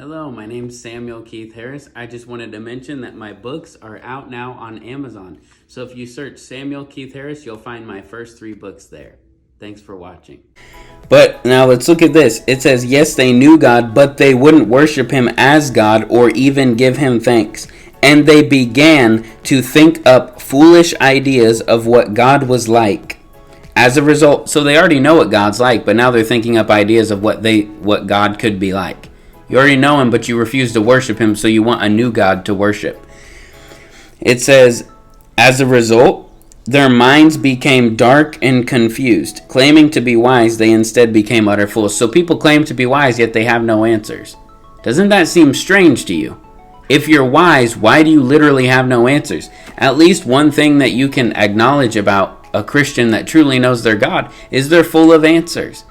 Hello, my name's Samuel Keith Harris. I just wanted to mention that my books are out now on Amazon. So if you search Samuel Keith Harris, you'll find my first 3 books there. Thanks for watching. But now let's look at this. It says, yes, they knew God, but they wouldn't worship him as God or even give him thanks. And they began to think up foolish ideas of what God was like. As a result, so they already know what God's like, but now they're thinking up ideas of what God could be like. You already know him, but you refuse to worship him, so you want a new God to worship. It says, as a result, their minds became dark and confused. Claiming to be wise, they instead became utter fools. So people claim to be wise, yet they have no answers. Doesn't that seem strange to you? If you're wise, why do you literally have no answers? At least one thing that you can acknowledge about a Christian that truly knows their God is they're full of answers.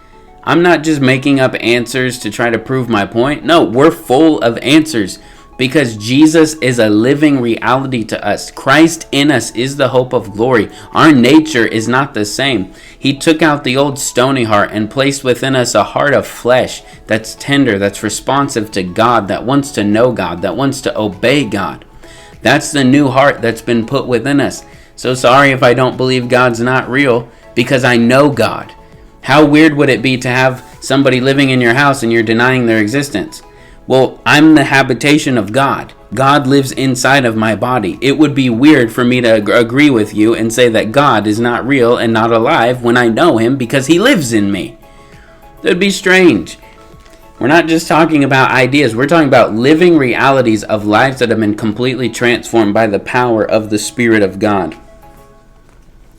I'm not just making up answers to try to prove my point. No, we're full of answers because Jesus is a living reality to us. Christ in us is the hope of glory. Our nature is not the same. He took out the old stony heart and placed within us a heart of flesh that's tender, that's responsive to God, that wants to know God, that wants to obey God. That's the new heart that's been put within us. So sorry if I don't believe God's not real, because I know God. How weird would it be to have somebody living in your house and you're denying their existence? Well, I'm the habitation of God. God lives inside of my body. It would be weird for me to agree with you and say that God is not real and not alive when I know him because he lives in me. That'd be strange. We're not just talking about ideas. We're talking about living realities of lives that have been completely transformed by the power of the Spirit of God.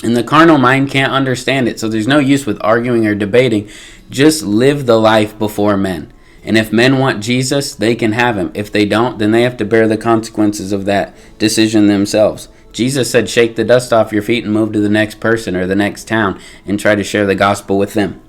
And the carnal mind can't understand it, so there's no use with arguing or debating. Just live the life before men. And if men want Jesus, they can have him. If they don't, then they have to bear the consequences of that decision themselves. Jesus said, shake the dust off your feet and move to the next person or the next town and try to share the gospel with them.